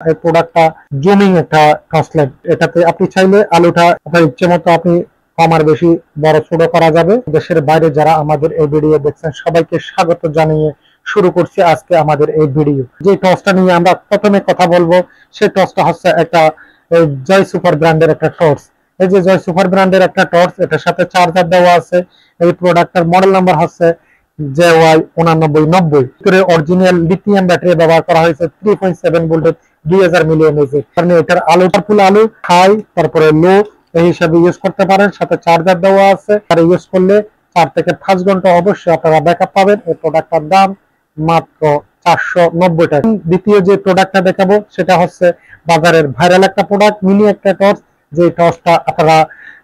এই প্রোডাক্টটা জুমিং একটা টর্চলাইট। এটাতে আপনি চাইলে আলোটা আপনার ইচ্ছে মতো আপনি কম আর বেশি বড় ছোট করা যাবে। দেশের বাইরে যারা আমাদের এই ভিডিও দেখছেন সবাইকে স্বাগত জানিয়ে শুরু করছি আজকে আমাদের এই ভিডিও। যে টর্চটা নিয়ে আমরা প্রথমে কথা বলবো সেই টর্চটা হচ্ছে একটা জয় সুপার ব্র্যান্ডের একটা টর্চ। এই যে জয় সুপার ব্র্যান্ডের একটা টর্চ, এটার সাথে চার্জার দেওয়া আছে। এই প্রোডাক্টের মডেল নাম্বার হচ্ছে JY9990। করে অরিজিনাল লিথিয়াম ব্যাটারি ব্যবহার করা হয়েছে 3.7 ভোল্টের 2000 মিলি এমএএইচ। কারণ এটার আলোটা ফুল আলো হাই তারপরে লো এই হিসাবে ইউজ করতে পারেন। সাথে চার্জার দেওয়া আছে, আর ইউজ করলে 4 থেকে 5 ঘন্টা অবশ্যই আপনারা ব্যাকআপ পাবেন। এই প্রোডাক্টটার দাম মাত্র 490 টাকা। দ্বিতীয় যে প্রোডাক্টটা দেখাবো সেটা হচ্ছে বাজারের ভাইরাল একটা প্রোডাক্ট, মিনি একটা টর্চ। যে টর্চটা আপনারা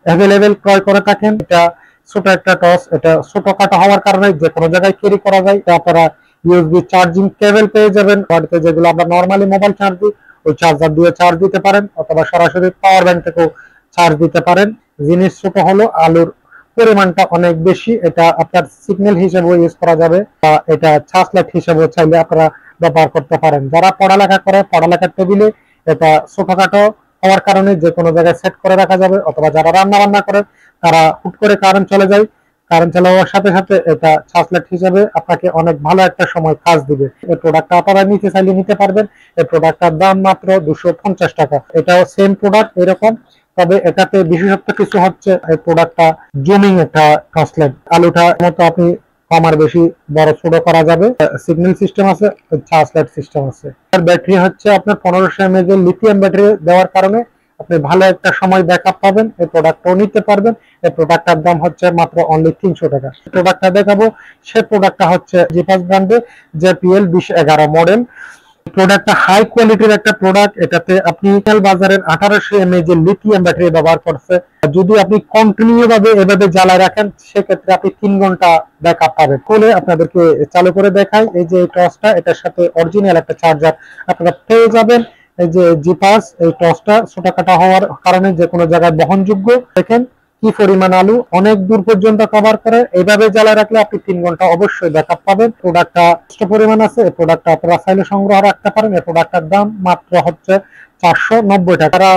অ্যাভেলেবেল ক্রয় করে থাকেন। এটা ছোট একটা টর্চ, এটা ছোটখাটো হওয়ার কারণে যে কোনো জায়গায় ক্যারি করা যায়। আপনারা ইউএসবি চার্জিং কেবল পেয়ে যাবেন বাড়িতে, যেগুলো আমরা নরমালি মোবাইল চার্জ দিই ওই চার্জার দিয়ে চার্জ দিতে পারেন, অথবা সরাসরি পাওয়ার ব্যাংক থেকেও চার্জ দিতে পারেন। জিনিস ছোট হলো, আলোর পরিমাণটা অনেক বেশি। এটা আপনার সিগন্যাল হিসেবে ইউজ করা যাবে, বা এটা সার্চ লাইট হিসেবে চাইলে আপনারা ব্যবহার করতে পারেন। যারা পড়ালেখা করে পড়ালেখার টেবিলে এটা ছোটখাটো হওয়ার কারণে যে কোনো জায়গায় সেট করে রাখা যাবে, অথবা যারা রান্না বান্না করে তারা হুট করে কারেন্ট চলে যায়, কারেন্ট চালানোর সাথে সাথে এটা সার্চ লাইট হিসেবে আপনাকে অনেক ভালো একটা সময় কাজ দিবে। এই প্রোডাক্টটা আপনারা নিতে চাইলে নিতে পারবেন। এই প্রোডাক্টটার দাম মাত্র 250 টাকা। এটাও সেম প্রোডাক্ট এরকম, তবে এটাতে বিশেষত্ব কিছু হচ্ছে এই প্রোডাক্টটা জুমিং একটা টর্চলাইট। আলোটা মতো আপনি কম আর বেশি বড় ছোট করা যাবে। সিগন্যাল সিস্টেম আছে, চার্জ লাইট সিস্টেম আছে। আর ব্যাটারি হচ্ছে আপনার 1500 mAh এর লিথিয়াম ব্যাটারি দেওয়ার কারণে আপনি ভালো একটা সময় ব্যাকআপ পাবেন। এই প্রোডাক্টটাও নিতে পারবেন। এই প্রোডাক্টটার দাম হচ্ছে মাত্র অনলি 300 টাকা। প্রোডাক্টটা দেখাবো সেই প্রোডাক্টটা হচ্ছে জিপাস ব্র্যান্ডের JPL 2011 মডেল। প্রোডাক্টটা হাই কোয়ালিটির একটা প্রোডাক্ট। এটাতে আপনি বাজারের 1800 mAh এর লিথিয়াম ব্যাটারি ব্যবহার করছে। যদি আপনি কন্টিনিউ ভাবে এভাবে জ্বালায় রাখেন সেক্ষেত্রে আপনি 3 ঘন্টা ব্যাকআপ পাবেন। খুলে আপনাদেরকে চালু করে দেখাই। এই যে এই টর্চটা, এটার সাথে অরিজিনাল একটা চার্জার আপনারা পেয়ে যাবেন। এই যে জিপাস, এই টর্চটা ছোটখাটো হওয়ার কারণে যে কোনো জায়গায় বহনযোগ্য। দেখেন কি পরিমাণ আলো অনেক দূর পর্যন্ত কভার করে। এইভাবে জ্বালায় রাখলে আপনি 3 ঘন্টা অবশ্যই ব্যাকআপ পাবেন। প্রোডাক্টটা পরিমাণ আছে। এই প্রোডাক্টটা আপনারা চাইলে সংগ্রহ রাখতে পারেন। এই প্রোডাক্টটার দাম মাত্র হচ্ছে 490 টাকা।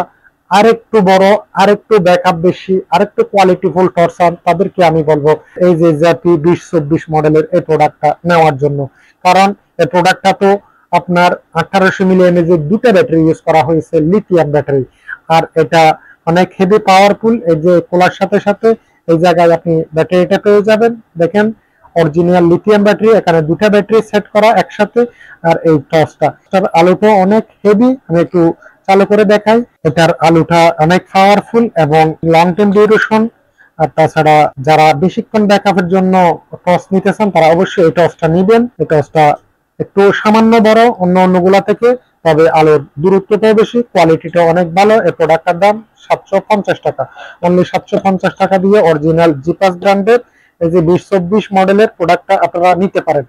আরেকটু বড়, আরেকটু ব্যাকআপ বেশি, আরেকটু কোয়ালিটিফুল টর্চ তাদেরকে আমি বলবো এই যে JP 2024 মডেলের এই প্রোডাক্টটা নেওয়ার জন্য। কারণ এই প্রোডাক্টটা তো আপনার 1800 মিলি এমএএইচ এর দুটো ব্যাটারি ইউজ করা হয়েছে, লিথিয়াম ব্যাটারি। আর এটা অনেক হেভি পাওয়ারফুল। এই যে খোলার সাথে সাথে এই জায়গায় আপনি ব্যাটারিটা পেয়ে যাবেন। দেখেন অরিজিনাল লিথিয়াম ব্যাটারি, এখানে দুটা ব্যাটারি সেট করা একসাথে। আর এই টর্চটা আলোটা অনেক হেভি। আমি একটু চালু করে দেখাই। এটার আলোটা অনেক পাওয়ারফুল এবং লং টাইম ডিউরেশন। আর তাছাড়া যারা বেশিক্ষণ ব্যাকআপের জন্য টর্চ নিতে চান তারা অবশ্যই এই টর্চটা নিবেন। এই টর্চটা একটু সামান্য বড় অন্যগুলা থেকে, তবে আলোর দূরত্বটাও বেশি, কোয়ালিটিটা অনেক ভালো। এই প্রোডাক্টটার দাম 750 টাকা। অনলি 750 টাকা দিয়ে অরিজিনাল জিপাস ব্র্যান্ডের এই যে 2024 মডেলের প্রোডাক্টটা আপনারা নিতে পারেন।